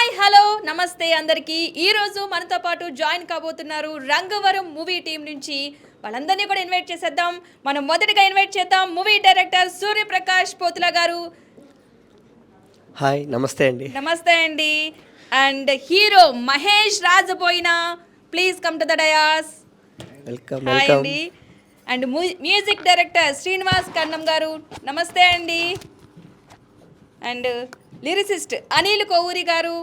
Hi hello నమస్తే అందరికీ. ఈరోజు మనతో పాటు జాయిన్ కాబోతున్నారు రంగవరం మూవీ టీం నుంచి. వాళ్ళందరినీ కూడా ఇన్వైట్ చేసేద్దాం. మనం మొదటిగా ఇన్వైట్ చేద్దాం మూవీ డైరెక్టర్ సూర్యప్రకాష్ పోతుల గారు. హాయ్ నమస్తే అండి. నమస్తే అండి. And hero Mahesh Rajaboina, please come to the dais. Welcome hi welcome. అండి. And music director Srinivas Kannam garu, నమస్తే అండి. అండ్ లిరిసిస్ట్ అనిల్ కోవూరి గారు,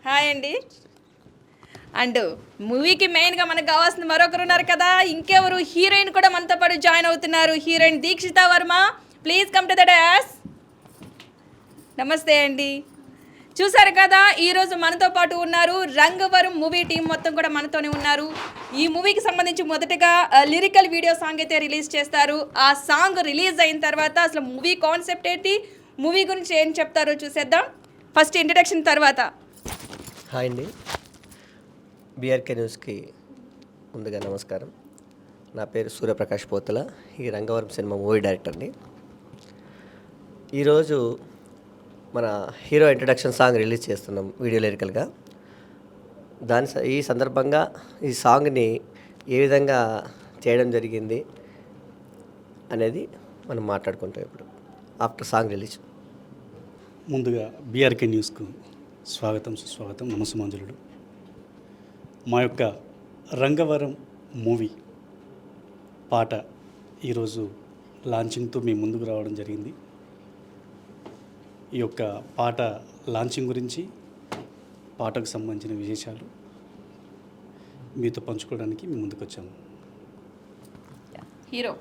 హాయ్ అండి. అండ్ మూవీకి మెయిన్గా మనకు కావాల్సిన మరొకరు ఉన్నారు కదా, ఇంకెవరు, హీరోయిన్ కూడా మనతో పాటు జాయిన్ అవుతున్నారు. Heroine Dikshita Varma, please come to the DOS. నమస్తే అండి. చూసారు కదా, ఈరోజు మనతో పాటు ఉన్నారు రంగవరం మూవీ టీం మొత్తం కూడా మనతోనే ఉన్నారు. ఈ మూవీకి సంబంధించి మొదటగా లిరికల్ వీడియో సాంగ్ అయితే రిలీజ్ చేస్తారు. ఆ సాంగ్ రిలీజ్ అయిన తర్వాత అసలు మూవీ కాన్సెప్ట్ ఏంటి, మూవీ గురించి ఏం చెప్తారో చూసేద్దాం. ఫస్ట్ ఇంట్రడక్షన్ తర్వాత. హాయ్ అండి. బీఆర్కే న్యూస్కి ముందుగా నమస్కారం. నా పేరు సూర్యప్రకాష్ పోతుల, ఈ రంగవరం సినిమా మూవీ డైరెక్టర్ని. ఈరోజు మన హీరో ఇంట్రడక్షన్ సాంగ్ రిలీజ్ చేస్తున్నాం వీడియో లిరికల్గా. ఈ సందర్భంగా ఈ సాంగ్ని ఏ విధంగా చేయడం జరిగింది అనేది మనం మాట్లాడుకుంటాం ఇప్పుడు ఆఫ్టర్ సాంగ్ రిలీజ్. ముందుగా బీఆర్కే న్యూస్కు స్వాగతం, సుస్వాగతం, నమస్సుమాంజలుడు. మా యొక్క రంగవరం మూవీ పాట ఈరోజు లాంచింగ్తో మీ ముందుకు రావడం జరిగింది. ఈ యొక్క పాట లాంచింగ్ గురించి, పాటకు సంబంధించిన విశేషాలు మీతో పంచుకోవడానికి మీ ముందుకు వచ్చాము. Hero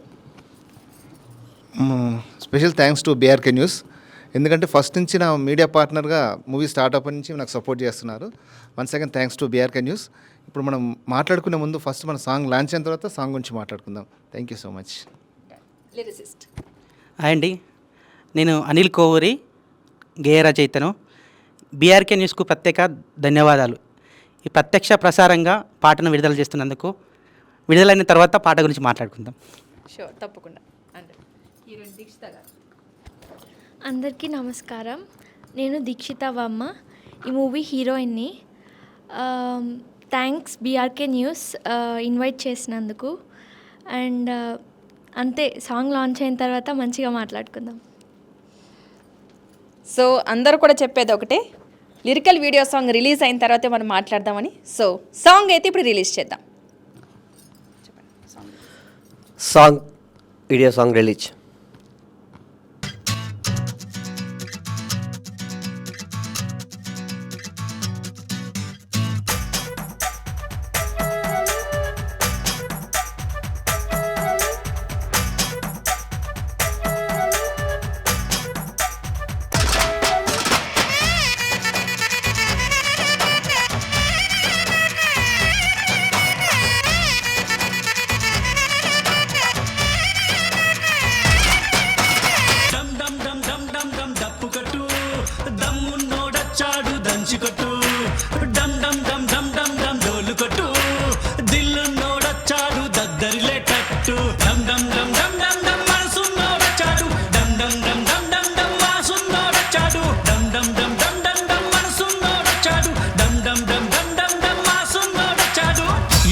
special thanks to BRK news. ఎందుకంటే ఫస్ట్ నుంచి నా మీడియా పార్ట్నర్గా మూవీ స్టార్ట్అప్ నుంచి నాకు సపోర్ట్ చేస్తున్నారు. Once again thanks to BRK news. ఇప్పుడు మనం మాట్లాడుకునే ముందు ఫస్ట్ మన సాంగ్ లాంచ్ అయిన తర్వాత సాంగ్ గురించి మాట్లాడుకుందాం. Thank you so much. Lyricist. Hi అండి, నేను అనిల్ కోవూరి, గేయ రచయితను. బీఆర్కే న్యూస్కు ప్రత్యేక ధన్యవాదాలు. ఈ ప్రత్యక్ష ప్రసారంగా పాటను విడుదల చేస్తున్నందుకు. విడుదలైన తర్వాత పాట గురించి మాట్లాడుకుందాం. షూర్, తప్పకుండా. అండ్ హీరోయిన్ దీక్షిత గారు. అందరికీ నమస్కారం. నేను దీక్షిత వర్మ, ఈ మూవీ హీరోయిన్ని. థ్యాంక్స్ బీఆర్కే న్యూస్ ఇన్వైట్ చేసినందుకు. అండ్ అంతే, సాంగ్ లాంచ్ అయిన తర్వాత మంచిగా మాట్లాడుకుందాం. సో అందరూ కూడా చెప్పేది ఒకటే, లిరికల్ వీడియో సాంగ్ రిలీజ్ అయిన తర్వాతే మనం మాట్లాడదామని. సో సాంగ్ అయితే ఇప్పుడు రిలీజ్ చేద్దాం. Song video song release.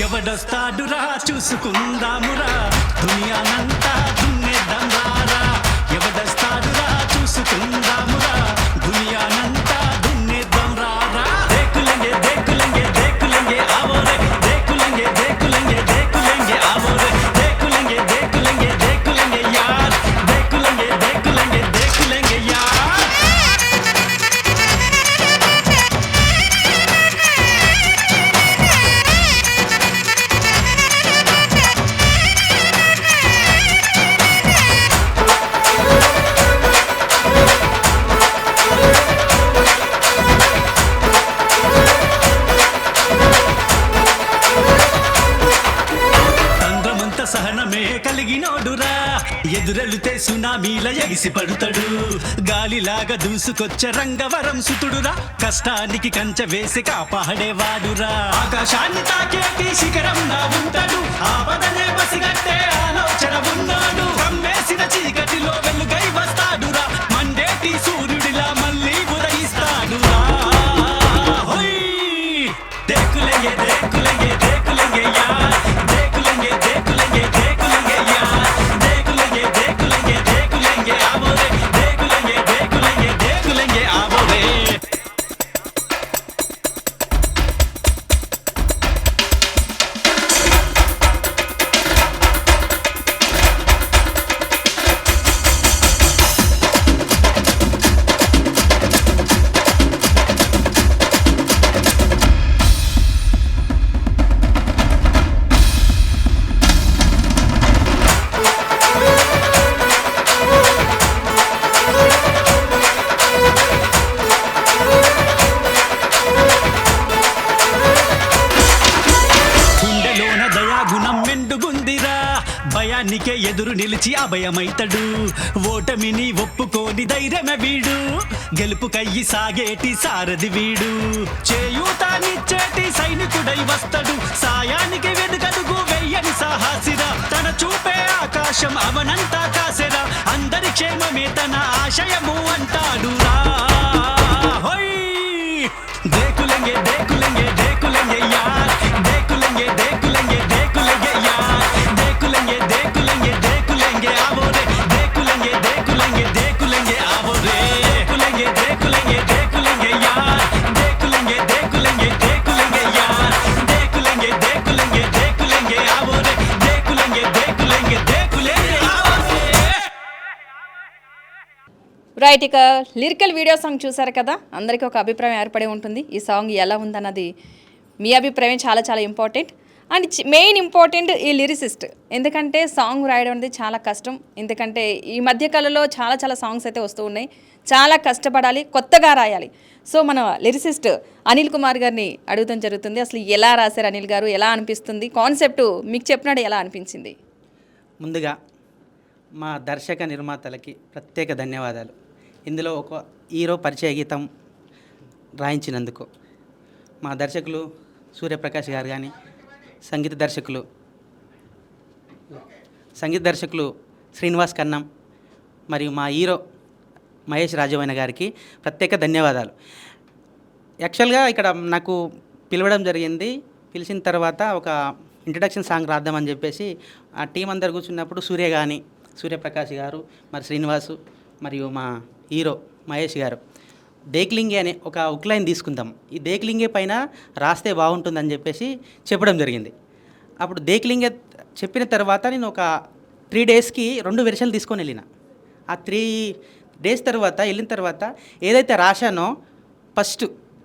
ఎవడొస్తాడురా చూసుకుందామురా, దునియానంతా దున్నేద్దాం రారా. ఎవడొస్తాడురా చూసుకుందామురా, దునియానంతా దున్నేద్దాం రారా. దేకులెంగే దేకులెంగే దేకులెంగే ఆవోరే, దేకులెంగే దేకులెంగే దేకులెంగే ఆవోరే, దేకులెంగే దేకులెంగే దేకులెంగే యార్, దేకులెంగే దేకులెంగే దేకులెంగే యార్. సహనమే కలిగినోడురా, ఎదురెళితే సునామీల ఎగిసి పడుతాడు. గాలిలాగా దూసుకొచ్చే రంగవరం సుతుడురా, కష్టానికి కంచె వేసి కాపాడేవాడురా. ఆకాశాన్ని తాకేటి శిఖరంగా ఉంటాడు, ఆపదనే పసిగట్టే ఆలోచన ఉన్నాడు. కమ్మేసిన చీకటిలో వెలుగై వస్తాడురా, మండేటి సూర్యుడిలా మళ్ళీ ఉదయిస్తాడు. కష్టానికే ఎదురు నిలిచి అభయమైతడు ఓటమిని ఒప్పుకోని ధైర్యమే వీడు గెలుపుకయ్యి సాగేటి సారథి వీడు చేయూతానిచ్చేటి సైనికుడై వస్తడు సాయానికి వెనుకడుగు వెయ్యని సాహసిరా తన చూపే ఆకాశం అవనంతా కాసెరా అందరి క్షేమమే తన ఆశయము అంటాడు రా హోయ్ దేకులెంగే దేకులెంగే దేకులెంగే యార్ దేకులెంగే దేకులెంగే దేకులెంగే యార్ దేకులెంగే దేకులెంగే దేకులెంగే ఆవోరే దేకులెంగే దేకులెంగే దేకులెంగే ఆవోరే దేకులెంగే దేకులెంగే దేకులెంగే యార్ దేకులెంగే దేకులెంగే దేకులెంగే యార్ దేకులెంగే దేకులెంగే దేకులెంగే ఆవోరే దేకులెంగే దేకులెంగే దేకులెంగే ఆవోరే. రైట్, ఇక లిరికల్ వీడియో సాంగ్ చూసారు కదా, అందరికీ ఒక అభిప్రాయం ఏర్పడి ఉంటుంది ఈ సాంగ్ ఎలా ఉందన్నది. మీ అభిప్రాయం చాలా చాలా ఇంపార్టెంట్. అండ్ మెయిన్ ఇంపార్టెంట్ ఈ లిరిసిస్ట్, ఎందుకంటే సాంగ్ రాయడం అనేది చాలా కష్టం. ఎందుకంటే ఈ మధ్యకాలంలో చాలా చాలా సాంగ్స్ అయితే వస్తూ ఉన్నాయి, చాలా కష్టపడాలి, కొత్తగా రాయాలి. సో మన లిరిసిస్ట్ అనిల్ కుమార్ గారిని అడుగుతాం జరుగుతుంది. అసలు ఎలా రాశారు అనిల్ గారు, ఎలా అనిపిస్తుంది, కాన్సెప్ట్ మీకు చెప్పినట్టు ఎలా అనిపించింది? ముందుగా మా దర్శక నిర్మాతలకి ప్రత్యేక ధన్యవాదాలు. ఇందులో ఒక హీరో పరిచయ గీతం రాయించినందుకు మా దర్శకులు సూర్యప్రకాష్ గారు కానీ సంగీత దర్శకులు శ్రీనివాస్ కన్నం మరియు మా హీరో మహేష్ రాజవైన గారికి ప్రత్యేక ధన్యవాదాలు. యాక్చువల్గా ఇక్కడ నాకు పిలవడం జరిగింది. పిలిచిన తర్వాత ఒక ఇంట్రడక్షన్ సాంగ్ రాద్దామని చెప్పేసి ఆ టీం అందరు కూర్చున్నప్పుడు సూర్యప్రకాష్ గారు, మరి శ్రీనివాసు మరియు మా హీరో మహేష్ గారు దేక్లింగే అనే ఒక ఉక్లైన్ తీసుకుందాం, ఈ దేక్లింగే పైన రాస్తే బాగుంటుందని చెప్పేసి చెప్పడం జరిగింది. అప్పుడు దేక్లింగే చెప్పిన తర్వాత నేను ఒక 3 డేస్కి 2 వెర్షన్లు తీసుకొని వెళ్ళిన. ఆ 3 డేస్ తర్వాత వెళ్ళిన తర్వాత ఏదైతే రాశానో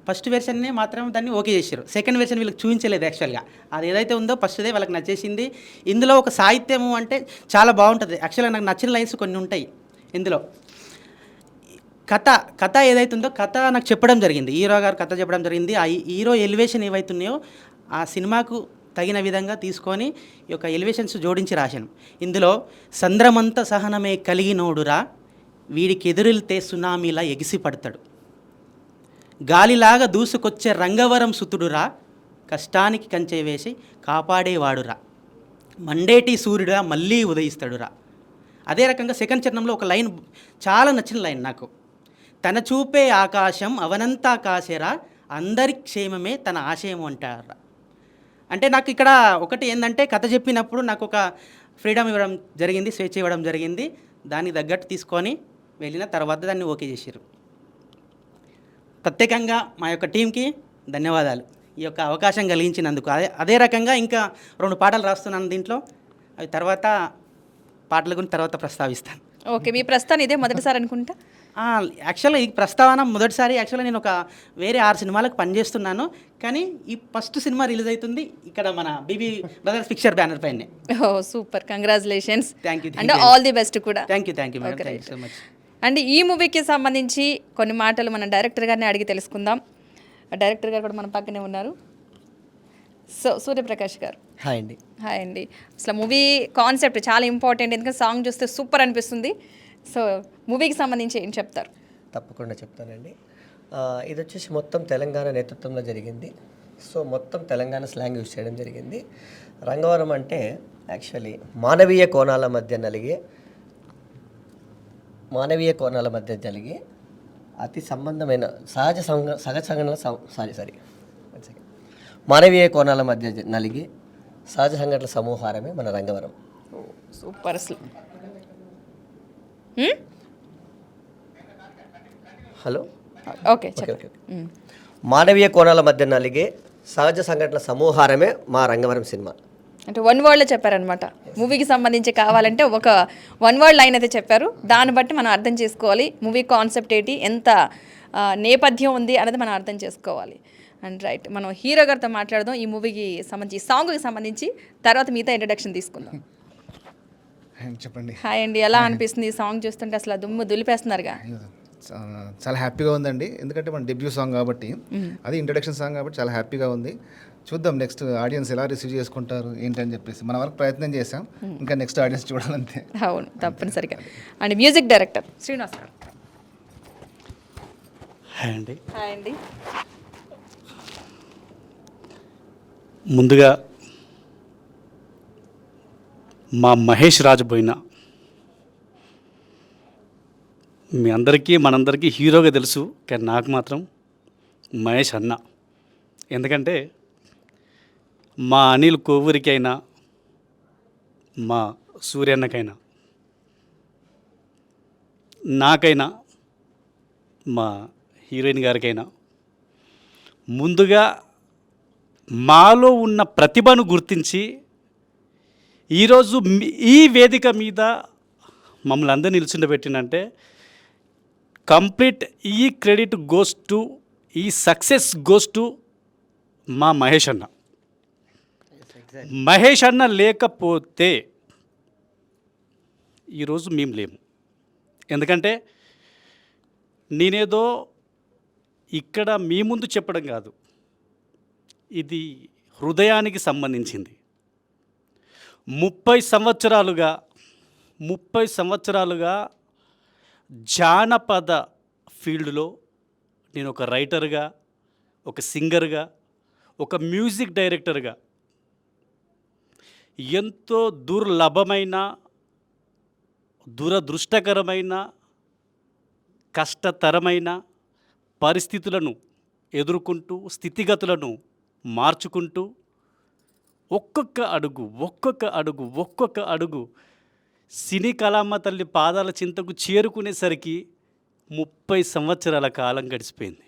ఫస్ట్ వెర్షన్ని మాత్రం దాన్ని ఓకే చేశారు. సెకండ్ వెర్షన్ వీళ్ళకి చూపించలేదు. యాక్చువల్గా అది ఏదైతే ఉందో ఫస్ట్దే వాళ్ళకి నచ్చేసింది. ఇందులో ఒక సాహిత్యము చాలా బాగుంటుంది. యాక్చువల్గా నాకు నచ్చిన లైన్స్ కొన్ని ఉంటాయి ఇందులో. కథ ఏదైతే ఉందో కథ నాకు చెప్పడం జరిగింది, హీరో గారు కథ చెప్పడం జరిగింది. ఆ హీరో ఎలివేషన్ ఏవైతున్నాయో ఆ సినిమాకు తగిన విధంగా తీసుకొని ఈ యొక్క ఎలివేషన్స్ జోడించి రాశాను. ఇందులో సంద్రమంత సహనమే కలిగినోడురా వీడికి ఎదురెళ్తే సునామీలా ఎగిసి పడతాడు, గాలిలాగా దూసుకొచ్చే రంగవరం సుతుడురా కష్టానికి కంచె వేసి కాపాడేవాడురా మండేటి సూర్యుడా మళ్ళీ ఉదయిస్తాడురా. అదే రకంగా సెకండ్ చరణంలో ఒక లైన్ చాలా నచ్చిన లైన్ నాకు, తన చూపే ఆకాశం అవనంతా కాసేరా అందరి క్షేమమే తన ఆశయం అంటారా. అంటే నాకు ఇక్కడ ఒకటి ఏంటంటే కథ చెప్పినప్పుడు నాకు ఒక ఫ్రీడమ్ ఇవ్వడం జరిగింది, స్వేచ్ఛ ఇవ్వడం జరిగింది. దానికి తగ్గట్టు తీసుకొని వెళ్ళిన తర్వాత దాన్ని ఓకే చేశారు. ప్రత్యేకంగా మా యొక్క టీంకి ధన్యవాదాలు ఈ యొక్క అవకాశం కలిగించినందుకు. అదే రకంగా ఇంకా 2 పాటలు రాస్తున్నాను దీంట్లో, అవి తర్వాత పాటల గురించి తర్వాత ప్రస్తావిస్తాను. ఓకే, మీ ప్రస్థానం ఇదే మొదటిసారి అనుకుంటా? యాక్చువల్గా ఈ ప్రస్తావన మొదటిసారి. యాక్చువల్గా నేను ఒక వేరే 6 సినిమాలకు పనిచేస్తున్నాను, కానీ ఈ ఫస్ట్ సినిమా రిలీజ్ అవుతుంది ఇక్కడ మన బీబీ బ్రదర్స్ పిక్చర్ బ్యానర్ పైనే. Oh super, congratulations. Thank you and all the best కూడా. Thank you madam, thank you so much. And ఈ మూవీకి సంబంధించి కొన్ని మాటలు మన డైరెక్టర్ గారిని అడిగి తెలుసుకుందాం. డైరెక్టర్ గారు కూడా మన పక్కనే ఉన్నారు. సో సూర్యప్రకాష్ గారు, హాయ్ అండి. హాయ్ అండి. అసలు మూవీ కాన్సెప్ట్ చాలా ఇంపార్టెంట్, ఎందుకంటే సాంగ్ చూస్తే సూపర్ అనిపిస్తుంది. సో మూవీకి సంబంధించి ఏం చెప్తారు? తప్పకుండా చెప్తానండి. ఇది వచ్చేసి మొత్తం తెలంగాణ నేతృత్వంలో జరిగింది. సో మొత్తం తెలంగాణ స్లాంగ్ యూజ్ చేయడం జరిగింది. రంగవరం అంటే యాక్చువల్లీ మానవీయ కోణాల మధ్య జరిగే అతి సంబంధమైన మానవీయ కోణాల మధ్య నలిగే సహజ సంఘటనల సమూహారమే మన రంగవరం. సూపర్ అసలు. Hello, okay okay. మానవీయ కోణాల మధ్య నలిగే సహజ సంఘటనల సమూహారమే మా రంగవరం సినిమా. అంటే 1 వర్డ్లో చెప్పారనమాట. మూవీకి సంబంధించి కావాలంటే ఒక 1 వర్డ్ లైన్ అయితే చెప్పారు. దాన్ని బట్టి మనం అర్థం చేసుకోవాలి మూవీ కాన్సెప్ట్ ఏంటి, ఎంత నేపథ్యం ఉంది అనేది మనం అర్థం చేసుకోవాలి. అండ్ రైట్, మనం హీరో గారితో మాట్లాడదాం ఈ మూవీకి సంబంధించి, సాంగ్కి సంబంధించి. తర్వాత మిగతా ఇంట్రడక్షన్ తీసుకుందాం. చెప్పండి. హాయ్ అండి, ఎలా అనిపిస్తుంది ఈ సాంగ్ చూస్తుంటే? అసలు దుమ్ము దులిపేస్తున్నారుగా. చాలా హ్యాపీగా ఉందండి, ఎందుకంటే మన డెబ్యూ సాంగ్ కాబట్టి, అది ఇంట్రడక్షన్ సాంగ్ కాబట్టి చాలా హ్యాపీగా ఉంది. చూద్దాం నెక్స్ట్ ఆడియన్స్ ఎలా రిసీవ్ చేసుకుంటారు ఏంటని చెప్పేసి మన వరకు ప్రయత్నం చేసాం, ఇంకా నెక్స్ట్ ఆడియన్స్ చూడాలంతే. అవును, తప్పనిసరిగా. అండ్ మ్యూజిక్ డైరెక్టర్ శ్రీనివాస్ గారు. హాయ్ అండి. హాయ్ అండి. ముందుగా మా మహేష్ రాజబోయిన మీ అందరికీ మనందరికీ హీరోగా తెలుసు, కానీ నాకు మాత్రం మహేష్ అన్న. ఎందుకంటే మా అనిల్ కోవూరికైనా మా సూర్యన్నకైనా నాకైనా మా హీరోయిన్ గారికైనా ముందుగా మాలో ఉన్న ప్రతిభను గుర్తించి ఈరోజు ఈ వేదిక మీద మమ్మల్ని అందరూ నిల్చుండబెట్టినంటే కంప్లీట్ ఈ క్రెడిట్ గోస్ టు, ఈ సక్సెస్ గోస్ టు మా మహేష్ అన్న. మహేష్ అన్న లేకపోతే ఈరోజు మేము లేము. ఎందుకంటే నేనేదో ఇక్కడ మీ ముందు చెప్పడం కాదు, ఇది హృదయానికి సంబంధించింది. 30 సంవత్సరాలుగా జానపద ఫీల్డ్లో నేను ఒక రైటర్గా, ఒక సింగర్గా, ఒక మ్యూజిక్ డైరెక్టర్గా ఎంతో దుర్లభమైన, దురదృష్టకరమైన, కష్టతరమైన పరిస్థితులను ఎదుర్కొంటూ, స్థితిగతులను మార్చుకుంటూ ఒక్కొక్క అడుగు సినీ కళామ్మ తల్లి పాదాల చింతకు చేరుకునేసరికి 30 సంవత్సరాల కాలం గడిచిపోయింది.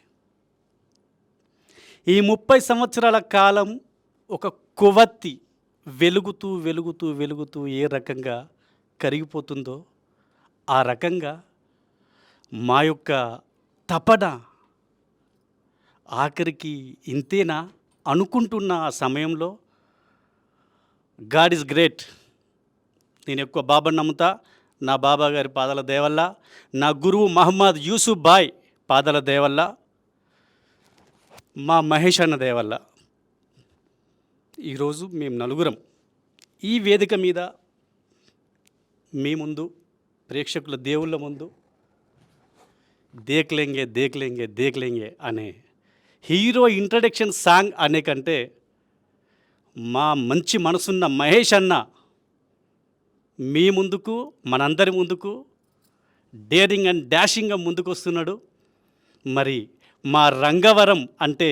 ఈ 30 సంవత్సరాల కాలం ఒక కొవ్వొత్తి వెలుగుతూ ఏ రకంగా కరిగిపోతుందో ఆ రకంగా మా యొక్క తపన ఆఖరికి ఇంతేనా అనుకుంటున్న ఆ సమయంలో గాడ్ ఈజ్ గ్రేట్. నేను ఎక్కువ బాబాని నమ్ముతా. నా బాబా గారి పాదాల దయవల్ల, నా గురువు మహమ్మద్ యూసుఫ్ బాయ్ పాదాల దయవల్ల, మా మహేష్ అన్న దయవల్ల ఈరోజు మేము నలుగురం ఈ వేదిక మీద మీ ముందు, ప్రేక్షకుల దేవుళ్ళ ముందు దేక్లేంగే అనే హీరో ఇంట్రడక్షన్ సాంగ్ అనే కంటే మా మంచి మనసున్న మహేష్ అన్న మీ ముందుకు, మనందరి ముందుకు డేరింగ్ అండ్ డాషింగ్గా ముందుకు వస్తున్నాడు. మరి మా రంగవరం అంటే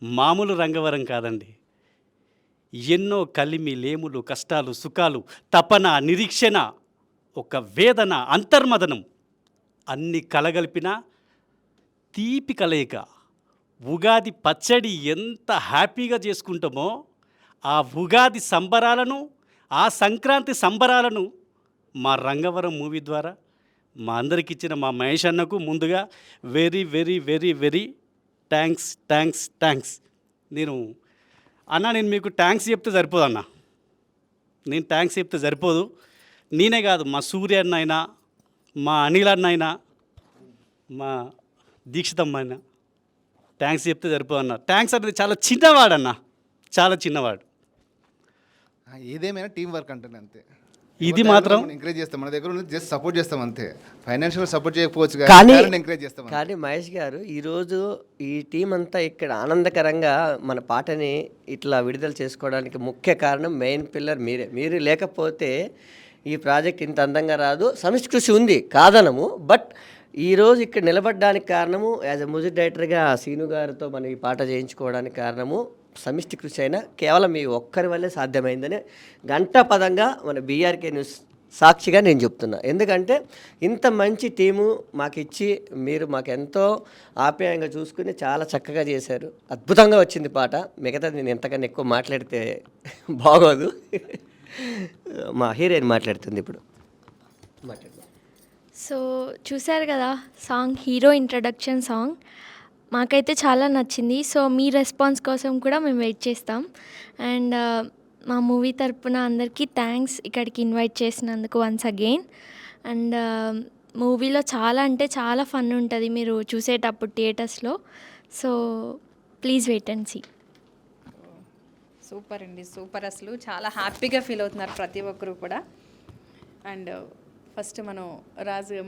మామూలు రంగవరం కాదండి. ఎన్నో కలిమి లేములు, కష్టాలు, సుఖాలు, తపన, నిరీక్షణ, ఒక వేదన, అంతర్మదనం అన్ని కలగలిపిన తీపి కలయిక. ఉగాది పచ్చడి ఎంత హ్యాపీగా చేసుకుంటామో ఆ ఉగాది సంబరాలను, ఆ సంక్రాంతి సంబరాలను మా రంగవరం మూవీ ద్వారా మా అందరికి ఇచ్చిన మా మహేష్ అన్నకు ముందుగా very very very very thanks. నేను మీకు థ్యాంక్స్ చెప్తే సరిపోదు అన్న, నేను థ్యాంక్స్ చెప్తే సరిపోదు. నేనే కాదు, మా సూర్య అన్న అయినా, మా అనిల్ అన్న అయినా, మా దీక్షితమ్మ అయినా థ్యాంక్స్ చెప్తే సరిపోదు అన్న. థ్యాంక్స్ అనేది చాలా చిన్నవాడన్న, చాలా చిన్నవాడు. ఏదేమైనా టీం వర్క్ అంటే అంతే. ఇది మాత్రం ఎంకరేజ్ చేస్తాం, మన దగ్గర జస్ట్ సపోర్ట్ చేస్తాం అంతే. ఫైనాన్షియల్ సపోర్ట్ చేయకపోవచ్చు కానీ ఎంకరేజ్ చేస్తాం. కానీ మహేష్ గారు ఈరోజు ఈ టీం అంతా ఇక్కడ ఆనందకరంగా మన పాటని ఇట్లా విడుదల చేసుకోవడానికి ముఖ్య కారణం, మెయిన్ పిల్లర్ మీరే. మీరు లేకపోతే ఈ ప్రాజెక్ట్ ఇంత అందంగా రాదు. సమిష్టి కృషి ఉంది కాదనము, బట్ ఈరోజు ఇక్కడ నిలబడడానికి కారణము, యాజ్ ఎ మ్యూజిక్ డైరెక్టర్గా సీను గారితో మనం ఈ పాట చేయించుకోవడానికి కారణము సమిష్టి కృషి అయినా కేవలం మీ ఒక్కరి వల్లే సాధ్యమైందని గంటాపదంగా మన బీఆర్కే న్యూస్ సాక్షిగా నేను చెప్తున్నా. ఎందుకంటే ఇంత మంచి టీము మాకు ఇచ్చి మీరు మాకు ఎంతో ఆప్యాయంగా చూసుకుని చాలా చక్కగా చేశారు. అద్భుతంగా వచ్చింది పాట. మిగతా నేను ఎంతకన్నా ఎక్కువ మాట్లాడితే బాగోదు. మా హీరోయిన్ మాట్లాడుతుంది ఇప్పుడు. సో చూశారు కదా సాంగ్, హీరో ఇంట్రడక్షన్ సాంగ్. మాకైతే చాలా నచ్చింది. సో మీ రెస్పాన్స్ కోసం కూడా మేము వెయిట్ చేస్తాం. అండ్ మా మూవీ తరపున అందరికీ థ్యాంక్స్ ఇక్కడికి ఇన్వైట్ చేసినందుకు వన్స్ అగైన్. అండ్ మూవీలో చాలా అంటే చాలా ఫన్ ఉంటుంది మీరు చూసేటప్పుడు థియేటర్స్లో. So please wait and see. Super అండి, సూపర్. అసలు చాలా హ్యాపీగా ఫీల్ అవుతున్నారు ప్రతి ఒక్కరు కూడా. అండ్ ఫస్ట్ మనం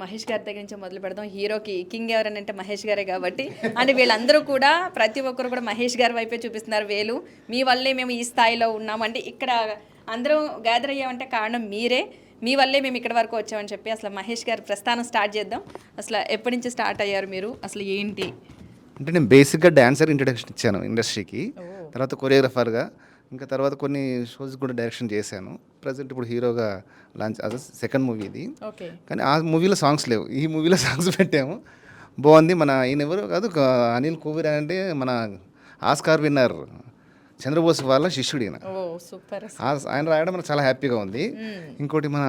మహేష్ గారి దగ్గర నుంచి మొదలు పెడదాం. హీరోకి కింగ్ ఎవరనంటే మహేష్ గారే కాబట్టి. అండ్ వీళ్ళందరూ కూడా ప్రతి ఒక్కరు కూడా మహేష్ గారి వైపే చూపిస్తున్నారు వేలు. మీ వల్లే మేము ఈ స్థాయిలో ఉన్నాం, అంటే ఇక్కడ అందరం గ్యాదర్ అయ్యామంటే కారణం మీరే, మీ వల్లే మేము ఇక్కడ వరకు వచ్చామని చెప్పి అసలు మహేష్ గారి ప్రస్థానం స్టార్ట్ చేద్దాం. అసలు ఎప్పటి నుంచి స్టార్ట్ అయ్యారు మీరు, అసలు ఏంటి? అంటే నేను బేసిక్గా డాన్సర్ ఇంట్రడక్షన్ ఇచ్చాను ఇండస్ట్రీకి, తర్వాత కొరియోగ్రఫర్గా, ఇంకా తర్వాత కొన్ని షోస్ కూడా డైరెక్షన్ చేశాను. ప్రజెంట్ ఇప్పుడు హీరోగా లాంచ్ అదే సెకండ్ మూవీ ఇది. ఓకే. కానీ ఆ మూవీలో సాంగ్స్ లేవు, ఈ మూవీలో సాంగ్స్ పెట్టాము. బాగుంది. మన ఈయన ఎవరు కాదు, అనిల్ కోవిరి అంటే మన ఆస్కార్ విన్నర్ చంద్రబోస్ వాళ్ళ శిష్యుడు ఈయన. ఓ సూపర్. ఆయన రాయడం మనకు చాలా హ్యాపీగా ఉంది. ఇంకోటి మన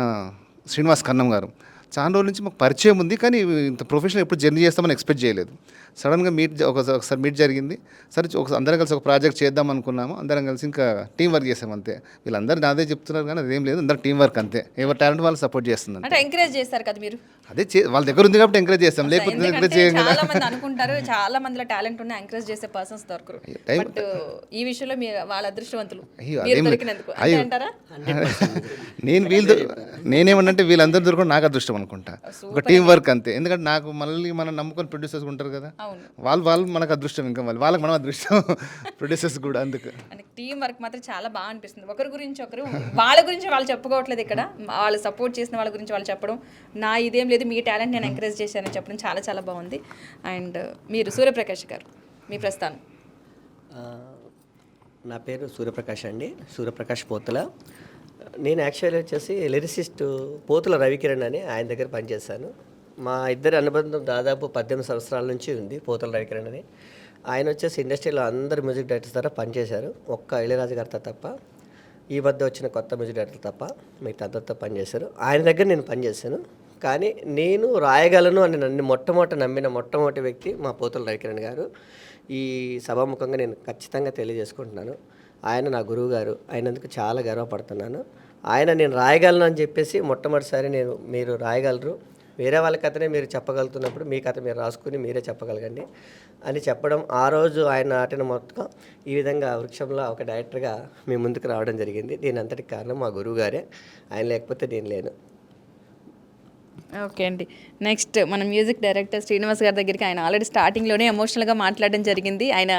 శ్రీనివాస్ కన్నం గారు చాలా రోజుల నుంచి మాకు పరిచయం ఉంది, కానీ ఇంత ప్రొఫెషనల్ ఎప్పుడు జర్నీ చేస్తామని ఎక్స్పెక్ట్ చేయలేదు. సడన్గా ఒకసారి మీట్ జరిగింది. సరే అందరం కలిసి ఒక ప్రాజెక్ట్ చేద్దాం అనుకున్నాము. అందరం కలిసి ఇంకా టీం వర్క్ చేసాం అంతే. వీళ్ళందరూ నాదే చెప్తున్నారు కానీ అదేం లేదు, అందరూ టీం వర్క్ అంతే. ఎవరి టాలెంట్ వాళ్ళు సపోర్ట్ చేస్తున్నారు. అంటే ఎంకరేజ్ చేస్తారు కదా మీరు? అదే వాళ్ళ దగ్గర ఉంది కాబట్టి ఎంకరేజ్ చేస్తాం, లేకపోతే ఎంకరేజ్ చేయం కదా. చాలా మంది అనుకుంటారు చాలా మందిలో టాలెంట్ ఉన్న ఎంకరేజ్ చేసే పర్సన్స్ దొరకరు. బట్ ఈ విషయంలో మీరు వాళ్ళ అదృష్టవంతులు, మీరు దొరికినందుకు. అంతే అంటారా? నేనేమన్నంటే వీళ్ళందరూ దొరకడం నాకు అదృష్టం అనుకుంటా. ఒక టీం వర్క్ అంతే. ఎందుకంటే నాకు మళ్ళీ మనం నమ్ముకొని ప్రొడ్యూసర్స్ ఉంటారు కదా, వాళ్ళు మనకు అదృష్టం, ఇంకా వాళ్ళకి మనం అదృష్టం ప్రొడ్యూసర్స్ కూడా. అందుకు టీం వర్క్ మాత్రం చాలా బాగా అనిపిస్తుంది. ఒకరి గురించి ఒకరు, వాళ్ళ గురించి వాళ్ళు చెప్పుకోవట్లేదు ఇక్కడ, వాళ్ళు సపోర్ట్ చేసిన వాళ్ళ గురించి వాళ్ళు చెప్పడం, నా ఇదేం లేదు మీ టాలెంట్ నేను ఎంకరేజ్ చేశానని చెప్పడం చాలా చాలా బాగుంది. అండ్ మీరు సూర్యప్రకాష్ గారు, మీ ప్రస్థానం. నా పేరు సూర్యప్రకాష్ అండి, సూర్యప్రకాష్ పోతుల. నేను యాక్చువల్లీ వచ్చేసి లిరిసిస్ట్ పోతుల రవికిరణ్ అని ఆయన దగ్గర పనిచేశాను. మా ఇద్దరి అనుబంధం దాదాపు 18 సంవత్సరాల నుంచి ఉంది. పోతుల రవికిరణ్ అని ఆయన వచ్చేసి ఇండస్ట్రీలో అందరు మ్యూజిక్ డైరెక్టర్స్ ద్వారా పనిచేశారు, ఒక్క ఇళయరాజు గారితో తప్ప, ఈ మధ్య వచ్చిన కొత్త మ్యూజిక్ డైరెక్టర్ తప్ప మిగతా అందరితో పనిచేశారు. ఆయన దగ్గర నేను పనిచేశాను. కానీ నేను రాయగలను అని నన్ను నమ్మిన మొట్టమొదటి వ్యక్తి మా పోతుల రవికిరణ్ గారు. ఈ సభాముఖంగా నేను ఖచ్చితంగా తెలియజేసుకుంటున్నాను, ఆయన నా గురువు గారు, అయినందుకు చాలా గర్వపడుతున్నాను. నేను రాయగలను అని చెప్పేసి మొట్టమొదటిసారి మీరు రాయగలరు, వేరే వాళ్ళ కథనే మీరు చెప్పగలుగుతున్నప్పుడు మీ కథ మీరు రాసుకుని మీరే చెప్పగలగండి అని చెప్పడం, ఆ రోజు ఆయన నాటిన మొత్తం ఈ విధంగా వృక్షంలో ఒక డైరెక్టర్గా మీ ముందుకు రావడం జరిగింది. దీని అంతటికి కారణం మా గురువు గారే, ఆయన లేకపోతే నేను లేను. ఓకే అండి. నెక్స్ట్ మన మ్యూజిక్ డైరెక్టర్ శ్రీనివాస్ గారి దగ్గరికి ఆయన ఆల్రెడీ స్టార్టింగ్లోనే ఎమోషనల్గా మాట్లాడడం జరిగింది. ఆయన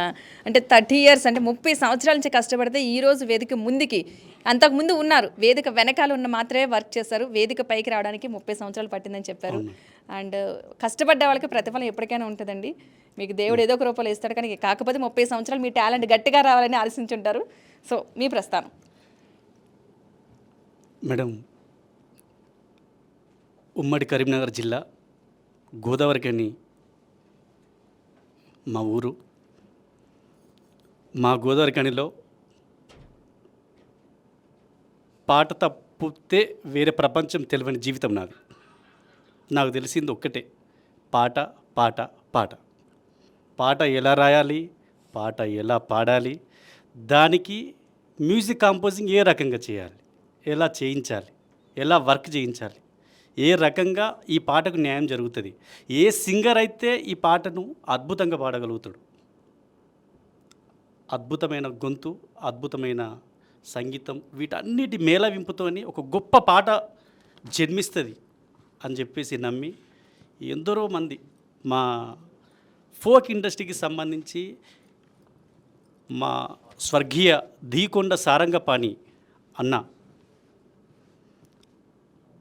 అంటే 30 years అంటే 30 సంవత్సరాల నుంచి కష్టపడితే ఈరోజు వేదిక ముందుకి, అంతకుముందు ఉన్నారు వేదిక వెనకాల ఉన్న మాత్రమే వర్క్ చేశారు, వేదిక పైకి రావడానికి 30 సంవత్సరాలు పట్టిందని చెప్పారు. అండ్ కష్టపడ్డ వాళ్ళకి ప్రతిఫలం ఎప్పటికైనా ఉంటుందండి, మీకు దేవుడు ఏదో ఒక రూపంలో ఇస్తాడు. కానీ కాకపోతే 30 సంవత్సరాలు మీ టాలెంట్ గట్టిగా రావాలని ఆలోచించుంటారు. సో మీ ప్రస్థానం. మేడం, ఉమ్మడి కరీంనగర్ జిల్లా గోదావరికని మా ఊరు. మా గోదావరికనిలో పాట తప్పితే వేరే ప్రపంచం తెలియని జీవితం నాది. నాకు తెలిసింది ఒక్కటే, పాట పాట పాట. పాట ఎలా రాయాలి, పాట ఎలా పాడాలి, దానికి మ్యూజిక్ కంపోజింగ్ ఏ రకంగా చేయాలి, ఎలా చేయించాలి, ఎలా వర్క్ చేయించాలి, ఏ రకంగా ఈ పాటకు న్యాయం జరుగుతుంది, ఏ సింగర్ అయితే ఈ పాటను అద్భుతంగా పాడగలుగుతాడు. అద్భుతమైన గొంతు, అద్భుతమైన సంగీతం, వీటన్నిటి మేళవింపుతోని ఒక గొప్ప పాట జన్మిస్తుంది అని చెప్పేసి నమ్మి ఎందరో మంది మా ఫోక్ ఇండస్ట్రీకి సంబంధించి మా స్వర్గీయ దీకొండ సారంగపాణి అన్న,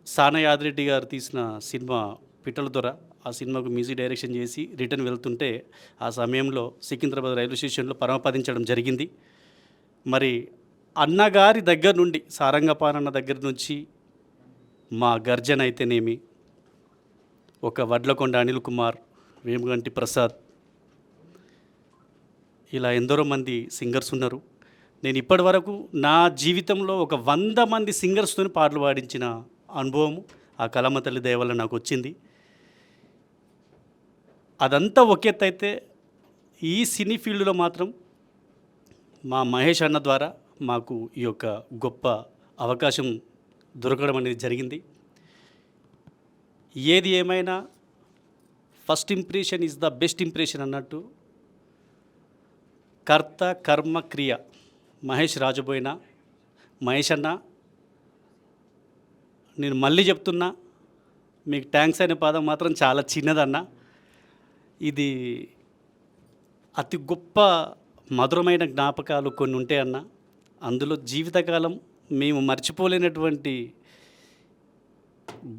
సానా యాదిరెడ్డి గారు తీసిన సినిమా పిట్టల దొర, ఆ సినిమాకు మ్యూజిక్ డైరెక్షన్ చేసి రిటర్న్ వెళ్తుంటే ఆ సమయంలో సికింద్రాబాద్ రైల్వే స్టేషన్లో పరమపదించడం జరిగింది. మరి అన్నగారి దగ్గర నుండి, సారంగపానన్న దగ్గర నుంచి మా గర్జన అయితేనేమి, ఒక వడ్లకొండ అనిల్ కుమార్, వేముగంటి ప్రసాద్, ఇలా ఎందరో మంది సింగర్స్ ఉన్నారు. నేను ఇప్పటి వరకు నా జీవితంలో ఒక 100 మంది సింగర్స్తో పాటలు పాడించిన అనుభవం ఆ కలమ్మ తల్లి దయ వల్ల నాకు వచ్చింది. అదంతా ఒక ఎత్తు అయితే, ఈ సినీ ఫీల్డ్లో మాత్రం మా మహేష్ అన్న ద్వారా మాకు ఈ యొక్క గొప్ప అవకాశం దొరకడం అనేది జరిగింది. ఏది ఏమైనా first impression is the best impression అన్నట్టు, కర్త కర్మ క్రియ మహేష్ రాజబోయిన మహేష్ అన్న, నేను మళ్ళీ చెప్తున్నా, మీకు థ్యాంక్స్ అనే పదం మాత్రం చాలా చిన్నదన్న. ఇది అతి గొప్ప మధురమైన జ్ఞాపకాలు కొన్ని ఉంటాయన్న. అందులో జీవితకాలం మేము మర్చిపోలేనటువంటి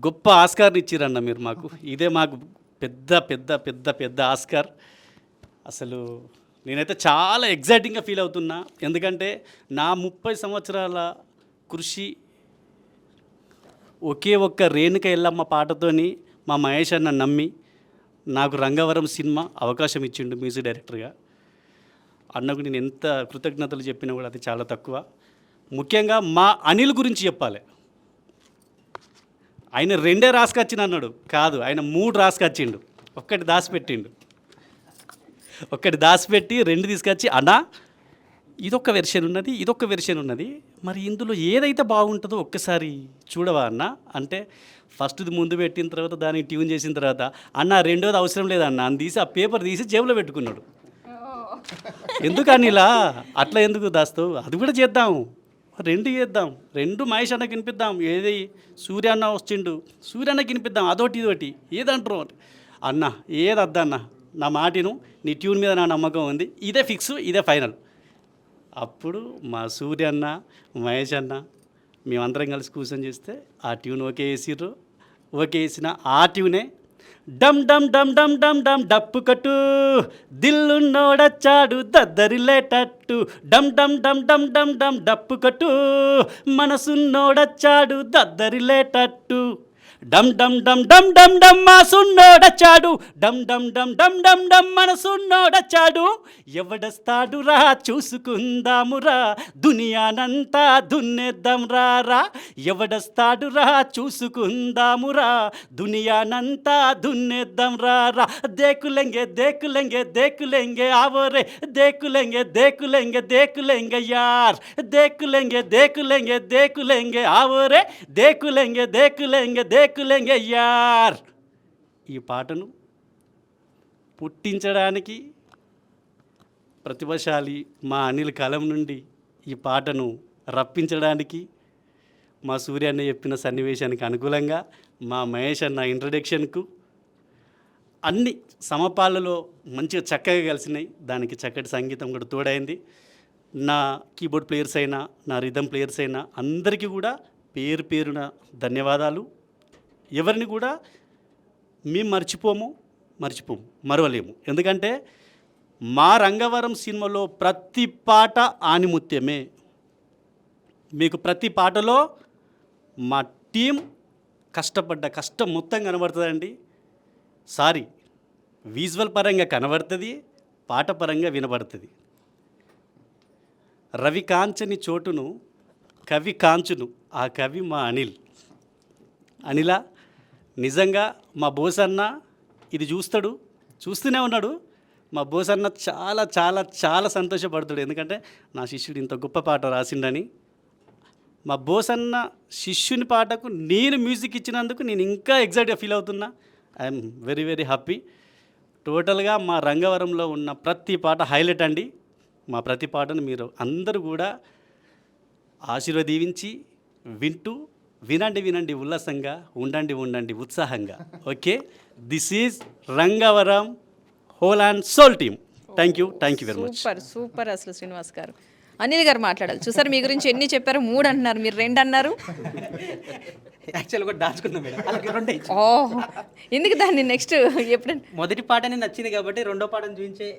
గొప్ప ఆస్కార్ని ఇచ్చిరన్న మీరు మాకు. ఇదే మాకు పెద్ద పెద్ద పెద్ద పెద్ద ఆస్కార్. అసలు నేనైతే చాలా ఎగ్జైటింగ్గా ఫీల్ అవుతున్నా. ఎందుకంటే నా 30 సంవత్సరాల కృషి ఒకే ఒక్క రేణుక ఎల్లమ్మ పాటతోని మా మహేష్ అన్న నమ్మి నాకు రంగవరం సినిమా అవకాశం ఇచ్చిండు మ్యూజిక్ డైరెక్టర్గా. అన్నకు నేను ఎంత కృతజ్ఞతలు చెప్పినా కూడా అది చాలా తక్కువ. ముఖ్యంగా మా అనిల్ గురించి చెప్పాలి. ఆయన 2 రాసుకొచ్చిన అన్నాడు, కాదు ఆయన 3 రాసుకొచ్చిండు. ఒక్కటి దాచిపెట్టిండు, ఒక్కటి దాచిపెట్టి 2 తీసుకొచ్చి, అన్నా ఇదొక వెర్షన్ ఉన్నది, ఇదొక వెర్షన్ ఉన్నది, మరి ఇందులో ఏదైతే బాగుంటుందో ఒక్కసారి చూడవా అన్న అంటే, ఫస్ట్ది ముందు పెట్టిన తర్వాత దానికి ట్యూన్ చేసిన తర్వాత, అన్న రెండోది అవసరం లేదన్న అని తీసి ఆ పేపర్ తీసి జేబులో పెట్టుకున్నాడు. ఎందుకని ఇలా అట్లా ఎందుకు దాస్తావు, అది కూడా చేద్దాం, 2 చేద్దాం, 2 మహేష్ అన్నకి వినిపిద్దాం. ఏది సూర్య అన్న వచ్చిండు, సూర్య అన్నకి వినిపిద్దాం, అదొకటి ఇదొకటి ఏదంటారు అన్న, ఏది వద్దన్న, నా మాటిను, నీ ట్యూన్ మీద నా నమ్మకం ఉంది, ఇదే ఫిక్స్, ఇదే ఫైనల్. అప్పుడు మా సూర్య అన్న మహేష్ అన్న మేమందరం కలిసి కూర్చొని చేస్తే ఆ ట్యూన్ ఓకే వేసిర్రు. ఓకే వేసిన ఆ ట్యూనే డమ్ డమ్ డమ్ డమ్ డమ్ డమ్ డప్పు కట్టు దిల్లున్నోడచ్చాడు దద్దరిల్లేటట్టు, డమ్ డమ్ డమ్ డమ్ డమ్ డమ్ డప్పు కట్టు మనసున్నోడచ్చాడు దద్దరిల్లేటట్టు, డమ్ డమ్ డమ్ డమ్ డమ్ డమ్ మాసున్నోడచ్చాడు, డమ్ డమ్ డమ్ డమ్ డమ్ డమ్ మనసున్నోడచ్చాడు, ఎవడస్తాడు రా చూసుకుందామురా దునియానంతా దున్నేద్దాం రా, ఎవడస్తాడు రా చూసుకుందామురా దునియానంతా దున్నేద్దాం రా, దేకులెంగే దేకులెంగే దేకులెంగే ఆవోరే, దేకులెంగే దేకులెంగే దేకులెంగే యార్, దేకులెంగే దేకులెంగే దేకులెంగే ఆవోరే, దేకులెంగే దేకులెంగే దేకులెంగే యార్. ఈ పాటను పుట్టించడానికి ప్రతిభాశాలి మా అనిల్ కలం నుండి ఈ పాటను రప్పించడానికి మా సూర్య అన్న చెప్పిన సన్నివేశానికి అనుకూలంగా మా మహేష్ అన్న ఇంట్రడక్షన్కు అన్ని సమపాలలో మంచిగా చక్కగా కలిసినాయి. దానికి చక్కటి సంగీతం కూడా తోడైంది. నా కీబోర్డ్ ప్లేయర్స్ అయినా నా రిథమ్ ప్లేయర్స్ అయినా అందరికీ కూడా పేరు పేరున ధన్యవాదాలు. ఎవరిని కూడా మేము మర్చిపోము, మరవలేము. ఎందుకంటే మా రంగవరం సినిమాలో ప్రతి పాట ఆనిముత్యమే. మీకు ప్రతి పాటలో మా టీం కష్టపడ్డ కష్టం మొత్తం కనబడుతుందండి. విజువల్ పరంగా కనబడుతుంది, పాట పరంగా వినబడుతుంది. రవి కాంచని చోటును కవి కాంచును, ఆ కవి మా అనిల. నిజంగా మా బోసన్న ఇది చూస్తూనే ఉన్నాడు. మా బోసన్న చాలా చాలా చాలా సంతోషపడుతాడు. ఎందుకంటే నా శిష్యుడు ఇంత గొప్ప పాట రాసిండని. మా బోసన్న శిష్యుని పాటకు నేను మ్యూజిక్ ఇచ్చినందుకు నేను ఇంకా ఎగ్జైట్గా ఫీల్ అవుతున్నా. I'm very very happy. టోటల్గా మా రంగవరంలో ఉన్న ప్రతి పాట హైలైట్ అండి. మా ప్రతి పాటను మీరు అందరూ కూడా ఆశీర్వదీవించి వినండి ఉల్లాసంగా, ఉండండి ఉత్సాహంగా. Okay, this is Rangavaram whole and soul team. Thank you very much. Super అసలు శ్రీనివాస్ గారు. అనిల్ గారు మాట్లాడాలి. చూసారు మీ గురించి ఎన్ని చెప్పారు, 3 అంటున్నారు, మీరు 2 అన్నారు. యాక్చువల్గా కూడా దాచుకున్నాం మేడం, అలాగే 2 ఇచ్చాం. ఓహ్, ఎందుకు దాన్ని నెక్స్ట్ ఎప్పుడైనా మొదటి పాటనే నచ్చింది కాబట్టి రెండో పాటను చూపించే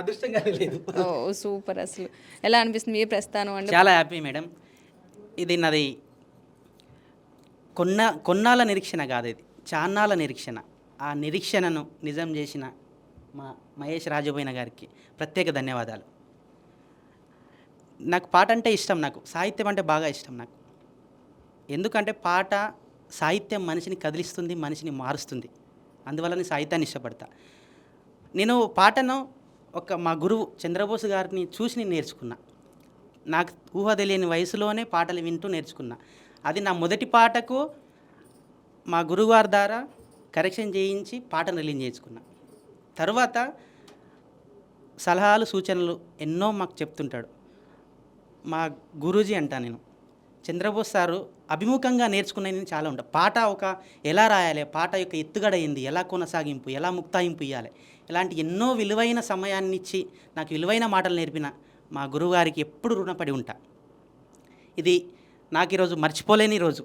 అదృష్టంగా లేదు. ఓ సూపర్. అసలు ఎలా అనిపిస్తుంది మీ ప్రస్థానం అంటే? చాలా హ్యాపీ మేడం. ఇది నాది కొన్నాళ్ళ నిరీక్షణ కాదు, ఇది చాన్నాళ్ళ నిరీక్షణ. ఆ నిరీక్షణను నిజం చేసిన మా మహేష్ రాజబోయిన గారికి ప్రత్యేక ధన్యవాదాలు. నాకు పాట అంటే ఇష్టం, నాకు సాహిత్యం అంటే బాగా ఇష్టం నాకు. ఎందుకంటే పాట సాహిత్యం మనిషిని కదిలిస్తుంది, మనిషిని మారుస్తుంది. అందువల్ల నేను సాహిత్యాన్ని ఇష్టపడతా. నేను పాటను మా గురువు చంద్రబోస్ గారిని చూసి నేను నేర్చుకున్నా. నాకు ఊహ తెలియని వయసులోనే పాటలు వింటూ నేర్చుకున్నా. అది నా మొదటి పాటకు మా గురువుగారి ద్వారా కరెక్షన్ చేయించి పాటను రిలీజ్ చేసుకున్నా. తర్వాత సలహాలు సూచనలు ఎన్నో మాకు చెప్తుంటాడు. మా గురూజీ అంటా నేను. చంద్రబోస్ సారు అభిముఖంగా నేర్చుకునేది చాలా ఉంటాయి. పాట ఎలా రాయాలి, పాట యొక్క ఎత్తుగడ ఏంది, ఎలా కొనసాగింపు, ఎలా ముక్తాయింపు ఇవ్వాలి, ఇలాంటి ఎన్నో విలువైన సమయాన్ని ఇచ్చి నాకు విలువైన మాటలు నేర్పిన మా గురువుగారికి ఎప్పుడు రుణపడి ఉంటా. ఇది నాకు ఈరోజు మర్చిపోలేని రోజు.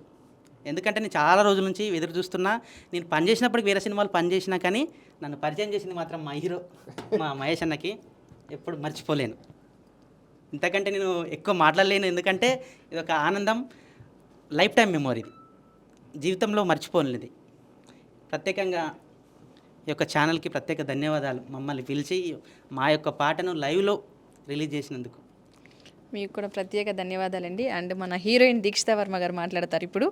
ఎందుకంటే నేను చాలా రోజుల నుంచి ఎదురు చూస్తున్నా. నేను పనిచేసినప్పటికి వేరే సినిమాలు పనిచేసినా కానీ నన్ను పరిచయం చేసింది మాత్రం మా హీరో మా మహేష్ అన్నకి ఎప్పుడు మర్చిపోలేను. ఇంతకంటే నేను ఎక్కువ మాట్లాడలేను. ఎందుకంటే ఇది ఒక ఆనందం, లైఫ్ టైం మెమొరీ, ఇది జీవితంలో మర్చిపోలేనిది. ప్రత్యేకంగా ఈ యొక్క ఛానల్కి ప్రత్యేక ధన్యవాదాలు, మమ్మల్ని పిలిచి మా యొక్క పాటను లైవ్లో రిలీజ్ చేసినందుకు. మీకు కూడా ప్రత్యేక ధన్యవాదాలండి. అండ్ మన హీరోయిన్ దీక్షిత వర్మ గారు మాట్లాడతారు ఇప్పుడు.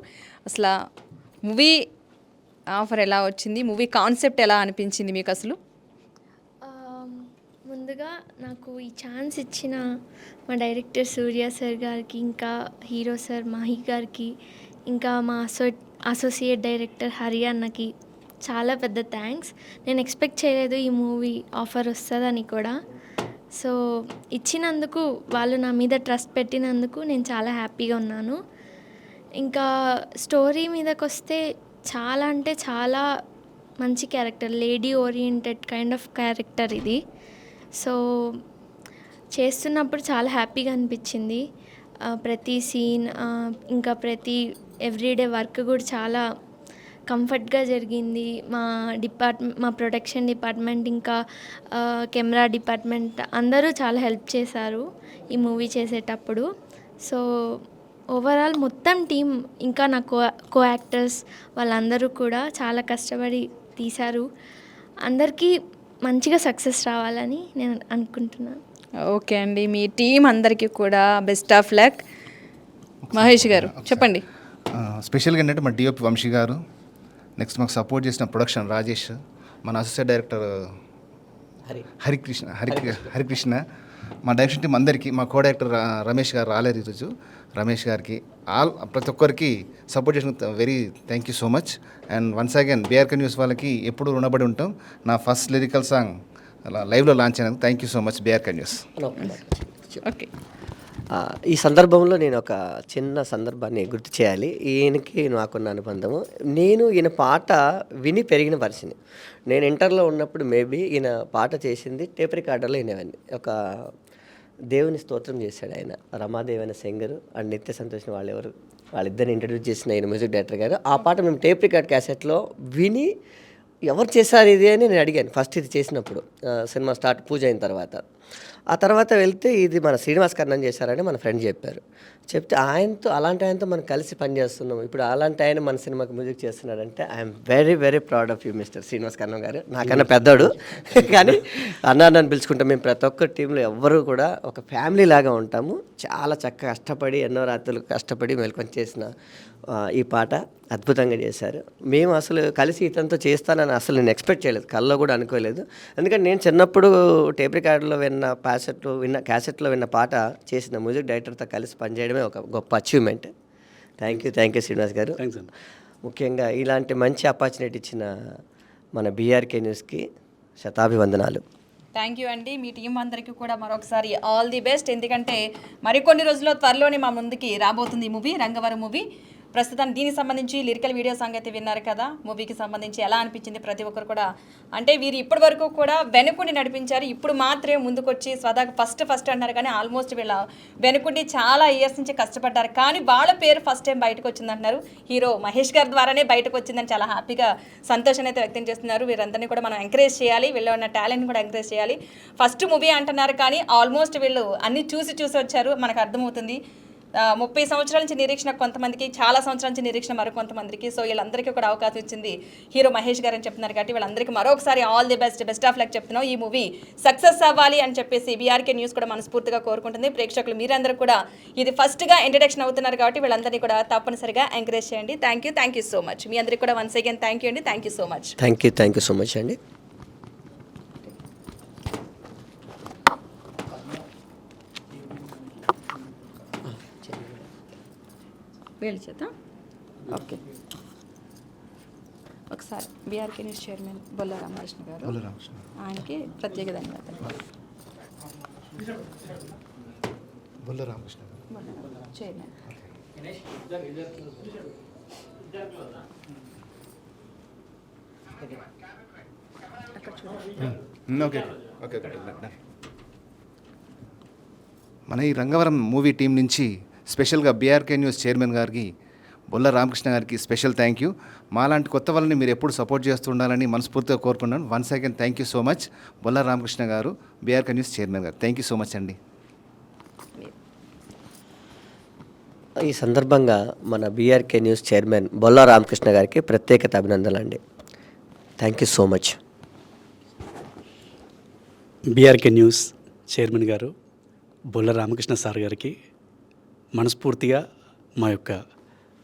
అసలు మూవీ ఆఫర్ ఎలా వచ్చింది, మూవీ కాన్సెప్ట్ ఎలా అనిపించింది మీకు అసలు? ముందుగా నాకు ఈ ఛాన్స్ ఇచ్చిన మా డైరెక్టర్ సూర్య సార్ గారికి, ఇంకా హీరో సార్ మాహి గారికి, ఇంకా మా అసోసియేట్ డైరెక్టర్ హరి అన్నకి చాలా పెద్ద థ్యాంక్స్. నేను ఎక్స్పెక్ట్ చేయలేదు ఈ మూవీ ఆఫర్ వస్తుందని కూడా. సో ఇచ్చినందుకు, వాళ్ళు నా మీద ట్రస్ట్ పెట్టినందుకు నేను చాలా హ్యాపీగా ఉన్నాను. ఇంకా స్టోరీ మీదకి వస్తే చాలా అంటే చాలా మంచి character, lady oriented kind of character ఇది. సో చేస్తున్నప్పుడు చాలా హ్యాపీగా అనిపించింది. ప్రతి సీన్, ఇంకా ప్రతి ఎవ్రీడే వర్క్ కూడా చాలా కంఫర్ట్గా జరిగింది. మా ప్రొడక్షన్ డిపార్ట్మెంట్, ఇంకా కెమెరా డిపార్ట్మెంట్ అందరూ చాలా హెల్ప్ చేశారు ఈ మూవీ చేసేటప్పుడు. సో ఓవరాల్ మొత్తం టీం, ఇంకా నా కో యాక్టర్స్ వాళ్ళందరూ కూడా చాలా కష్టపడి తీశారు. అందరికీ మంచిగా సక్సెస్ రావాలని నేను అనుకుంటున్నాను. ఓకే అండి, మీ టీం అందరికీ కూడా బెస్ట్ ఆఫ్ లక్. మహేష్ గారు చెప్పండి. స్పెషల్గా ఏంటంటే మా డిఓపి వంశీ గారు, నెక్స్ట్ మాకు సపోర్ట్ చేసిన ప్రొడక్షన్ రాజేష్, మన అసిస్టెంట్ డైరెక్టర్ హరికృష్ణ, మా డైరెక్షన్ టీం అందరికీ, మా కో డైరెక్టర్ రమేష్ గారు రాలేదు ఈరోజు, రమేష్ గారికి, ప్రతి ఒక్కరికి సపోర్ట్ చేసిన very thank you so much. And once again BRK news వాళ్ళకి ఎప్పుడు రుణపడి ఉంటాం. నా ఫస్ట్ లిరికల్ సాంగ్ అలా లైవ్లో లాంచ్ అయినందుకు thank you so much BRK news. Okay, ఈ సందర్భంలో నేను ఒక చిన్న సందర్భాన్ని గుర్తు చేయాలి. ఈయనకి నాకున్న అనుబంధము, నేను ఈయన పాట విని పెరిగిన పరిస్థితి. నేను ఇంటర్లో ఉన్నప్పుడు మేబీ ఈయన పాట చేసింది టేప్ రికార్డర్లో వినేవాడిని. ఒక దేవుని స్తోత్రం చేశాడు ఆయన, రమాదేవి అనే సింగరు అండ్ నిత్య సంతోష్ వాళ్ళిద్దరిని ఇంట్రడ్యూస్ చేసిన ఆయన మ్యూజిక్ డైరెక్టర్ గారు. ఆ పాట మేము టేప్ రికార్డ్ క్యాసెట్లో విని ఎవరు చేశారు ఇది అని నేను అడిగాను ఫస్ట్ ఇది చేసినప్పుడు, సినిమా స్టార్ట్ పూజ అయిన తర్వాత. ఆ తర్వాత వెళ్తే ఇది మన శ్రీనివాస్ కర్ణన్ చేశారని మన ఫ్రెండ్ చెప్పారు. చెప్తే అలాంటి ఆయనతో మనం కలిసి పనిచేస్తున్నాం. ఇప్పుడు అలాంటి ఆయన మన సినిమాకి మ్యూజిక్ చేస్తున్నాడంటే I'm very very proud of you mister Srinivas Karnan గారు. నాకన్నా పెద్దోడు కానీ అన్నాన్ని పిలుచుకుంటాం. మేము ప్రతి ఒక్క టీంలో ఎవ్వరూ కూడా ఒక ఫ్యామిలీ లాగా ఉంటాము. చాలా చక్కగా కష్టపడి ఎన్నో రాత్రులు కష్టపడి మెలుకొని చేసిన ఈ పాట అద్భుతంగా చేశారు. మేము అసలు కలిసి ఇతనితో చేస్తానని అసలు నేను ఎక్స్పెక్ట్ చేయలేదు, కల్లో కూడా అనుకోలేదు. ఎందుకంటే నేను చిన్నప్పుడు టేప్ రికార్డులో క్యాసెట్లో విన్న పాట చేసిన మ్యూజిక్ డైరెక్టర్తో కలిసి పనిచేయడమే ఒక గొప్ప అచీవ్మెంట్. థ్యాంక్ యూ శ్రీనివాస్ గారు. ముఖ్యంగా ఇలాంటి మంచి ఆపర్చునిటీ ఇచ్చిన మన బీఆర్కే న్యూస్కి శతాభివందనాలు. థ్యాంక్ యూ అండి. మీ టీం అందరికీ కూడా మరొకసారి ఆల్ ది బెస్ట్. ఎందుకంటే మరికొన్ని రోజుల్లో త్వరలోనే మా ముందుకి రాబోతుంది ఈ మూవీ, రంగవరం మూవీ. ప్రస్తుతానికి దీనికి సంబంధించి లిరికల్ వీడియో సాంగ్ అయితే విన్నారు కదా. మూవీకి సంబంధించి ఎలా అనిపించింది ప్రతి ఒక్కరు కూడా, అంటే వీరు ఇప్పటి వరకు కూడా వెనుకుండి నడిపించారు, ఇప్పుడు మాత్రమే ముందుకొచ్చి స్వదాగా ఫస్ట్ అన్నారు. కానీ ఆల్మోస్ట్ వీళ్ళ వెనుకుండి చాలా ఇయర్స్ నుంచి కష్టపడ్డారు. కానీ వాళ్ళ పేరు ఫస్ట్ టైం బయటకు వచ్చిందంటున్నారు. హీరో మహేష్ గారి ద్వారానే బయటకు వచ్చిందని చాలా హ్యాపీగా సంతోషాన్ని అయితే వ్యక్తం చేస్తున్నారు. వీరందరినీ కూడా మనం ఎంకరేజ్ చేయాలి, వీళ్ళు ఉన్న టాలెంట్ని కూడా ఎంకరేజ్ చేయాలి. ఫస్ట్ మూవీ అంటున్నారు కానీ ఆల్మోస్ట్ వీళ్ళు అన్నీ చూసి వచ్చారు, మనకు అర్థమవుతుంది. 30 సంవత్సరాల నుంచి నిరీక్షణ కొంతమందికి, చాలా సంవత్సరాల నుంచి నిరీక్షణ మరికొంతమందికి. సో వీళ్ళందరికీ కూడా అవకాశం ఇచ్చింది హీరో మహేష్ గారు అని చెప్తున్నారు. కాబట్టి వీళ్ళందరికీ మరొకసారి all the best of luck చెప్తున్నాం. ఈ మూవీ సక్సెస్ అవ్వాలి అని చెప్పేసి బీఆర్కే న్యూస్ కూడా మనస్ఫూర్తిగా కోరుకుంటుంది. ప్రేక్షకులు మీరందరూ కూడా ఇది ఫస్ట్గా ఇంట్రడక్షన్ అవుతున్నారు కాబట్టి వీళ్ళందరినీ కూడా తప్పనిసరిగా ఎంకరేజ్ చేయండి. Thank you so much. మీ అందరికీ కూడా వన్స్ అగైన్ థ్యాంక్ యూ అండి. Thank you so much. Thank you so much అండి. వీళ్ళ చేత ఓకే. ఒకసారి BRK news chairman Bolla Ramakrishna garu, ఆయనకి ప్రత్యేక ధన్యవాదాలు. Bolla Ramakrishna. Chairman. Okay okay మన ఈ రంగవరం మూవీ టీం నుంచి స్పెషల్గా బీఆర్కే న్యూస్ చైర్మన్ గారికి బొల్ల రామకృష్ణ గారికి స్పెషల్ థ్యాంక్ యూ. మాలాంటి కొత్త వాళ్ళని మీరు ఎప్పుడు సపోర్ట్ చేస్తూ ఉండాలని మనస్ఫూర్తిగా కోరుకున్నాను. Once again thank you so much Bolla Ramakrishna గారు, బీఆర్కే న్యూస్ చైర్మన్ గారు. థ్యాంక్ యూ సో మచ్ అండి. ఈ సందర్భంగా మన BRK news chairman Bolla Ramakrishna గారికి ప్రత్యేకత అభినందనలు అండి. Thank you so much. BRK news chairman గారు బొల్ల రామకృష్ణ సార్ గారికి మనస్ఫూర్తిగా మా యొక్క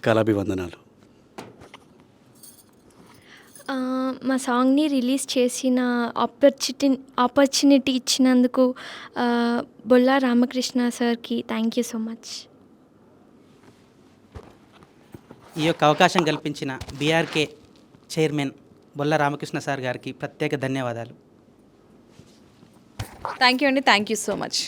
కళాభివందనాలు. మా సాంగ్ని రిలీజ్ చేసిన ఆపర్చునిటీ ఇచ్చినందుకు బొల్లా రామకృష్ణ సార్కి థ్యాంక్ యూ సో మచ్. ఈ యొక్క అవకాశం కల్పించిన BRK chairman Bolla Ramakrishna sir గారికి ప్రత్యేక ధన్యవాదాలు. థ్యాంక్ యూ అండి. Thank you so much.